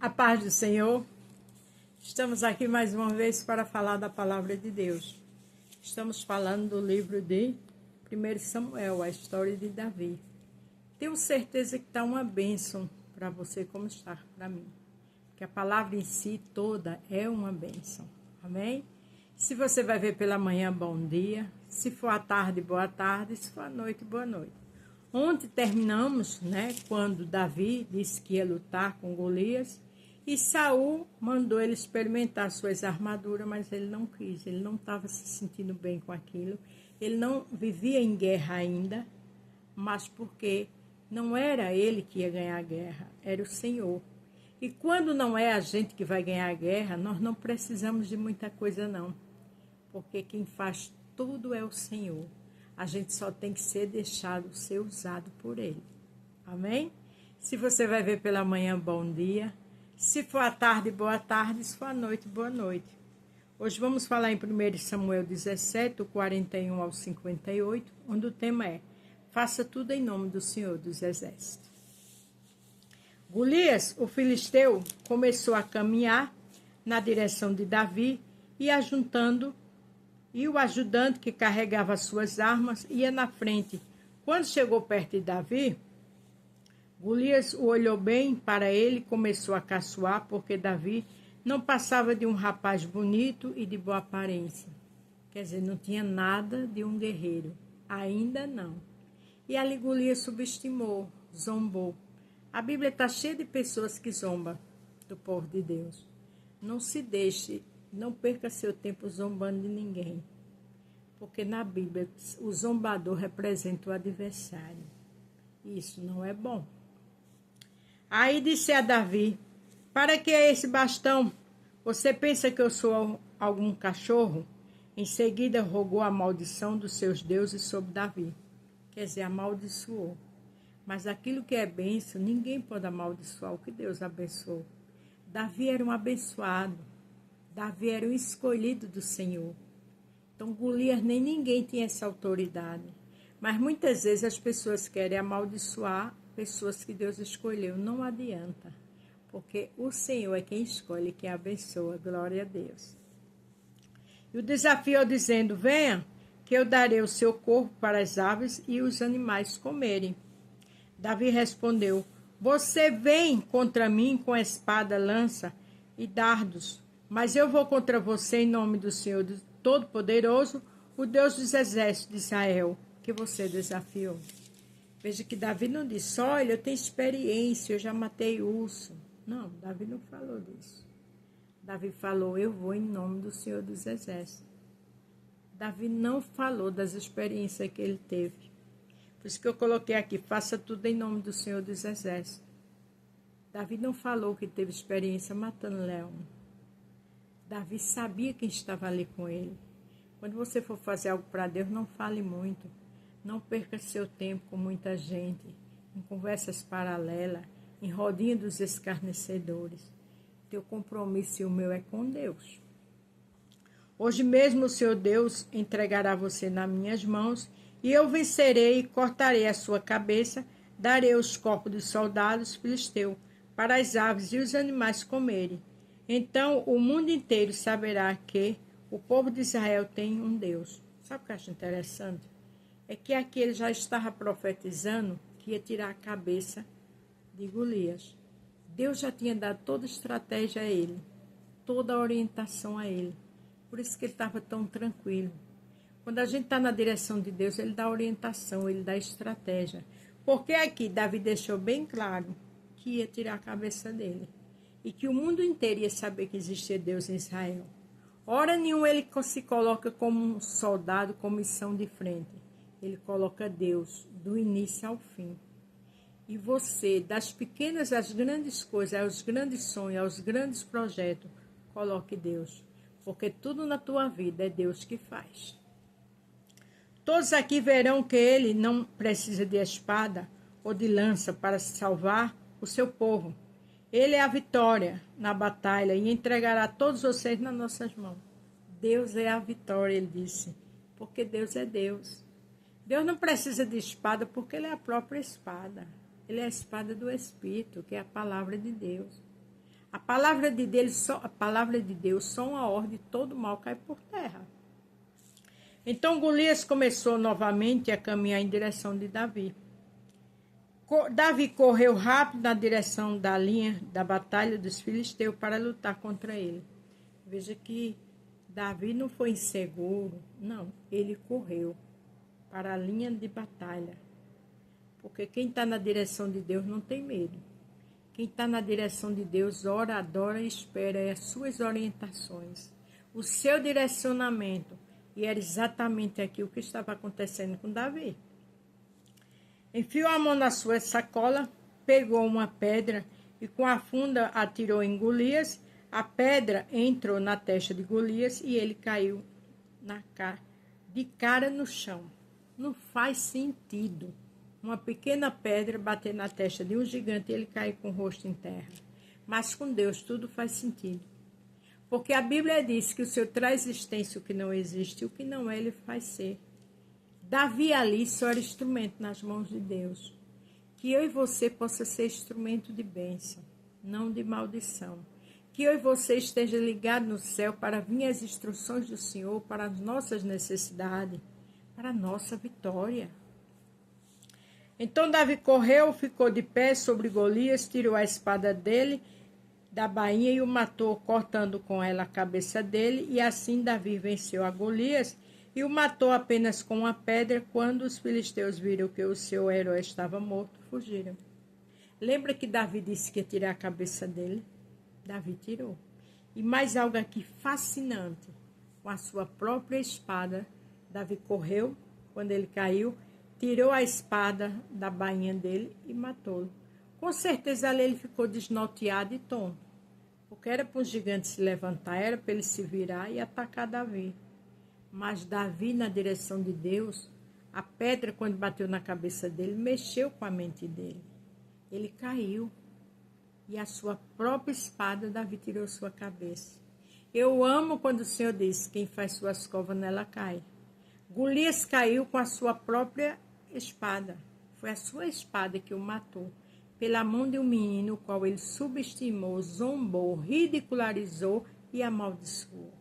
A paz do Senhor. Estamos aqui mais uma vez para falar da palavra de Deus. Estamos falando do livro de 1 Samuel, a história de Davi. Tenho certeza que está uma bênção para você, como está para mim. Que a palavra em si toda é uma bênção. Amém? Se você vai ver pela manhã, bom dia. Se for à tarde, boa tarde. Se for à noite, boa noite. Ontem terminamos, quando Davi disse que ia lutar com Golias. E Saul mandou ele experimentar suas armaduras, mas ele não quis, ele não estava se sentindo bem com aquilo. Ele não vivia em guerra ainda, mas porque não era ele que ia ganhar a guerra, era o Senhor. E quando não é a gente que vai ganhar a guerra, nós não precisamos de muita coisa não, porque quem faz tudo é o Senhor. A gente só tem que ser deixado ser usado por Ele. Amém? Se você vai ver pela manhã, bom dia. Se for à tarde, boa tarde. Se for à noite, boa noite. Hoje vamos falar em 1 Samuel 17, 41 ao 58, onde o tema é: faça tudo em nome do Senhor dos Exércitos. Golias, o filisteu, começou a caminhar na direção de Davi e o ajudante que carregava suas armas ia na frente. Quando chegou perto de Davi, Golias o olhou bem para ele e começou a caçoar, porque Davi não passava de um rapaz bonito e de boa aparência. Quer dizer, não tinha nada de um guerreiro. Ainda não. E ali Golias subestimou, zombou. A Bíblia está cheia de pessoas que zombam do povo de Deus. Não se deixe, não perca seu tempo zombando de ninguém. Porque na Bíblia o zombador representa o adversário. Isso não é bom. Aí disse a Davi: para que é esse bastão? Você pensa que eu sou algum cachorro? Em seguida rogou a maldição dos seus deuses sobre Davi. Quer dizer, amaldiçoou. Mas aquilo que é bênção, ninguém pode amaldiçoar o que Deus abençoou. Davi era um abençoado. Davi era um escolhido do Senhor. Então Golias nem ninguém tinha essa autoridade. Mas muitas vezes as pessoas querem amaldiçoar pessoas que Deus escolheu. Não adianta, porque o Senhor é quem escolhe, quem abençoa. Glória a Deus. E o desafiou dizendo: venha, que eu darei o seu corpo para as aves e os animais comerem. Davi respondeu: você vem contra mim com espada, lança e dardos, mas eu vou contra você em nome do Senhor Todo-Poderoso, o Deus dos exércitos de Israel, que você desafiou. Veja que Davi não disse: olha, eu tenho experiência, eu já matei urso. Não, Davi não falou disso. Davi falou: eu vou em nome do Senhor dos Exércitos. Davi não falou das experiências que ele teve. Por isso que eu coloquei aqui: faça tudo em nome do Senhor dos Exércitos. Davi não falou que teve experiência matando leão. Davi sabia quem estava ali com ele. Quando você for fazer algo para Deus, não fale muito. Não perca seu tempo com muita gente, em conversas paralelas, em rodinha dos escarnecedores. Teu compromisso e o meu é com Deus. Hoje mesmo o Senhor Deus entregará você nas minhas mãos, e eu vencerei e cortarei a sua cabeça, darei os corpos dos soldados filisteus para as aves e os animais comerem. Então o mundo inteiro saberá que o povo de Israel tem um Deus. Sabe o que eu acho interessante? É que aqui ele já estava profetizando que ia tirar a cabeça de Golias. Deus já tinha dado toda a estratégia a ele, toda a orientação a ele. Por isso que ele estava tão tranquilo. Quando a gente está na direção de Deus, ele dá orientação, ele dá estratégia. Porque aqui Davi deixou bem claro que ia tirar a cabeça dele. E que o mundo inteiro ia saber que existia Deus em Israel. Hora nenhuma ele se coloca como um soldado com missão de frente. Ele coloca Deus do início ao fim. E você, das pequenas às grandes coisas, aos grandes sonhos, aos grandes projetos, coloque Deus. Porque tudo na tua vida é Deus que faz. Todos aqui verão que ele não precisa de espada ou de lança para salvar o seu povo. Ele é a vitória na batalha e entregará todos vocês nas nossas mãos. Deus é a vitória, ele disse. Porque Deus é Deus. Deus não precisa de espada porque ele é a própria espada. Ele é a espada do Espírito, que é a palavra de Deus. A palavra de Deus, só uma ordem, todo mal cai por terra. Então Golias começou novamente a caminhar em direção de Davi. Davi correu rápido na direção da linha da batalha dos filisteus para lutar contra ele. Veja que Davi não foi inseguro, não. Ele correu para a linha de batalha. Porque quem está na direção de Deus não tem medo. Quem está na direção de Deus ora, adora e espera as suas orientações, o seu direcionamento. E era exatamente aquilo que estava acontecendo com Davi. Enfiou a mão na sua sacola, pegou uma pedra e com a funda atirou em Golias. A pedra entrou na testa de Golias e ele caiu de cara no chão. Não faz sentido uma pequena pedra bater na testa de um gigante e ele cair com o rosto em terra. Mas com Deus tudo faz sentido. Porque a Bíblia diz que o Senhor traz existência o que não existe e o que não é, ele faz ser. Davi ali só era instrumento nas mãos de Deus. Que eu e você possa ser instrumento de bênção, não de maldição. Que eu e você esteja ligado no céu para vir as instruções do Senhor para as nossas necessidades, para a nossa vitória. Então Davi correu, ficou de pé sobre Golias, tirou a espada dele da bainha e o matou, cortando com ela a cabeça dele. E assim Davi venceu a Golias e o matou apenas com uma pedra. Quando os filisteus viram que o seu herói estava morto, fugiram. Lembra que Davi disse que ia tirar a cabeça dele? Davi tirou. E mais algo aqui fascinante. Com a sua própria espada, Davi correu, quando ele caiu, tirou a espada da bainha dele e matou-o. Com certeza ali ele ficou desnorteado e tonto. Porque era para os gigantes se levantar, era para ele se virar e atacar Davi. Mas Davi, na direção de Deus, a pedra, quando bateu na cabeça dele, mexeu com a mente dele. Ele caiu. E a sua própria espada, Davi tirou sua cabeça. Eu amo quando o Senhor diz, quem faz suas covas nela cai. Golias caiu com a sua própria espada. Foi a sua espada que o matou. Pela mão de um menino, o qual ele subestimou, zombou, ridicularizou e amaldiçoou.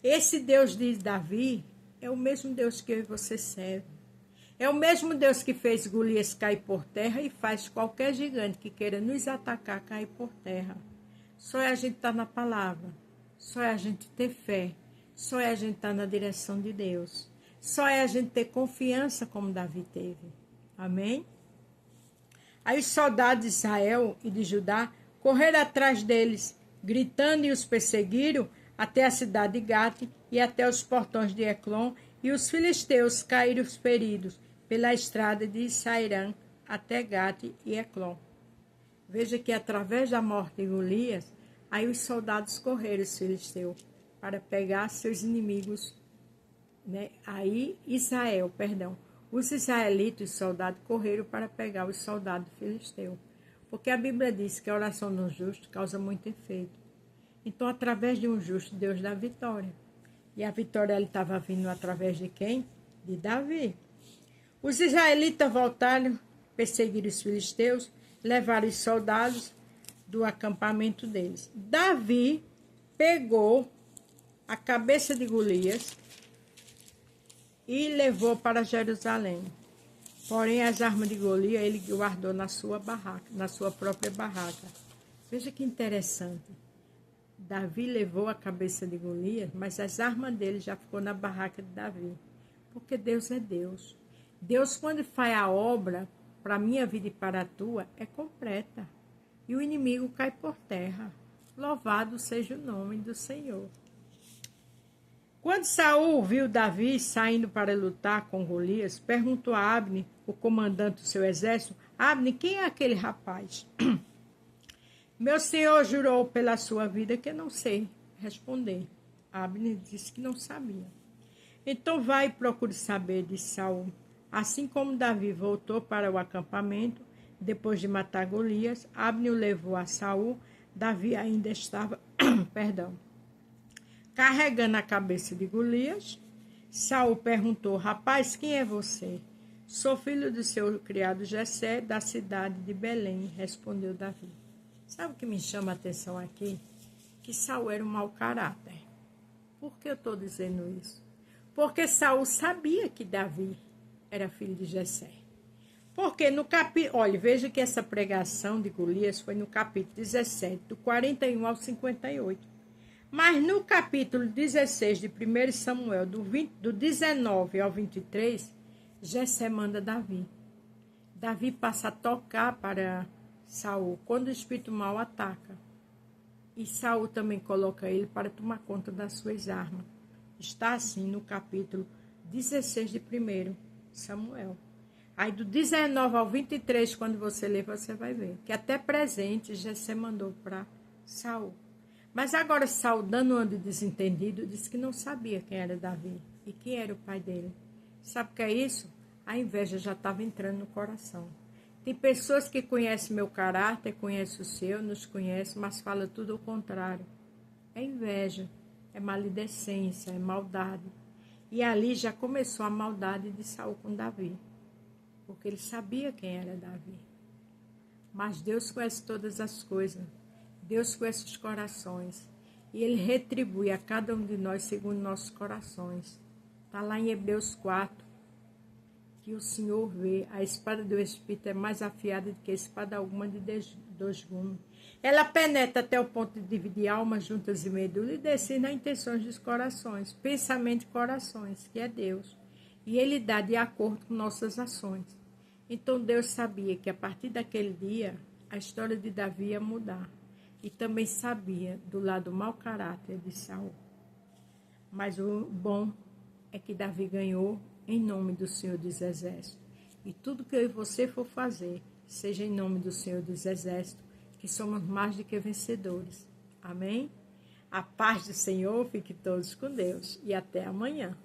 Esse Deus de Davi é o mesmo Deus que eu e você serve. É o mesmo Deus que fez Golias cair por terra e faz qualquer gigante que queira nos atacar cair por terra. Só é a gente estar na palavra. Só é a gente ter fé. Só é a gente estar na direção de Deus. Só é a gente ter confiança como Davi teve. Amém? Aí os soldados de Israel e de Judá correram atrás deles, gritando, e os perseguiram até a cidade de Gate e até os portões de Eclon, e os filisteus caíram feridos pela estrada de Sairã até Gate e Eclon. Veja que através da morte de Golias, aí os soldados correram, os filisteus, para pegar seus inimigos, né? Os israelitas, os soldados, correram para pegar os soldados filisteus. Porque a Bíblia diz que a oração do justo causa muito efeito. Então, através de um justo, Deus dá vitória. E a vitória estava vindo através de quem? De Davi. Os israelitas voltaram, perseguiram os filisteus, levaram os soldados do acampamento deles. Davi pegou a cabeça de Golias e levou para Jerusalém. Porém, as armas de Golias ele guardou na sua barraca, na sua própria barraca. Veja que interessante. Davi levou a cabeça de Golias, mas as armas dele já ficou na barraca de Davi. Porque Deus é Deus. Deus, quando faz a obra para a minha vida e para a tua, é completa. E o inimigo cai por terra. Louvado seja o nome do Senhor. Quando Saul viu Davi saindo para lutar com Golias, perguntou a Abner, o comandante do seu exército: Abner, quem é aquele rapaz? Meu senhor jurou pela sua vida que eu não sei responder. Abner disse que não sabia. Então vai e procure saber, disse Saul. Assim como Davi voltou para o acampamento, depois de matar Golias, Abner o levou a Saul. Davi ainda estava, carregando a cabeça de Golias. Saul perguntou: rapaz, quem é você? Sou filho do seu criado Jessé, da cidade de Belém, respondeu Davi. Sabe o que me chama a atenção aqui? Que Saul era um mau caráter. Por que eu estou dizendo isso? Porque Saul sabia que Davi era filho de Jessé. Porque no capítulo... Olha, veja que essa pregação de Golias foi no capítulo 17, do 41 ao 58. Mas no capítulo 16 de 1 Samuel, do 19 ao 23, Jessé manda Davi. Davi passa a tocar para Saul quando o espírito mau ataca. E Saul também coloca ele para tomar conta das suas armas. Está assim no capítulo 16 de 1 Samuel. Aí do 19 ao 23, quando você ler, você vai ver que até presente Jessé mandou para Saul. Mas agora Saul, dando um de desentendido, disse que não sabia quem era Davi e quem era o pai dele. Sabe o que é isso? A inveja já estava entrando no coração. Tem pessoas que conhecem meu caráter, conhecem o seu, nos conhecem, mas falam tudo ao contrário. É inveja, é maledicência, é maldade. E ali já começou a maldade de Saul com Davi, porque ele sabia quem era Davi. Mas Deus conhece todas as coisas. Deus conhece os corações. E Ele retribui a cada um de nós segundo nossos corações. Está lá em Hebreus 4, que o Senhor vê. A espada do Espírito é mais afiada do que a espada alguma de dois gumes. Ela penetra até o ponto de dividir almas juntas e medula e decide nas intenções dos corações, pensamento e corações, que é Deus. E Ele dá de acordo com nossas ações. Então Deus sabia que a partir daquele dia a história de Davi ia mudar. E também sabia do lado mau caráter de Saul. Mas o bom é que Davi ganhou em nome do Senhor dos Exércitos. E tudo que eu e você for fazer, seja em nome do Senhor dos Exércitos, que somos mais do que vencedores. Amém? A paz do Senhor, fique todos com Deus e até amanhã.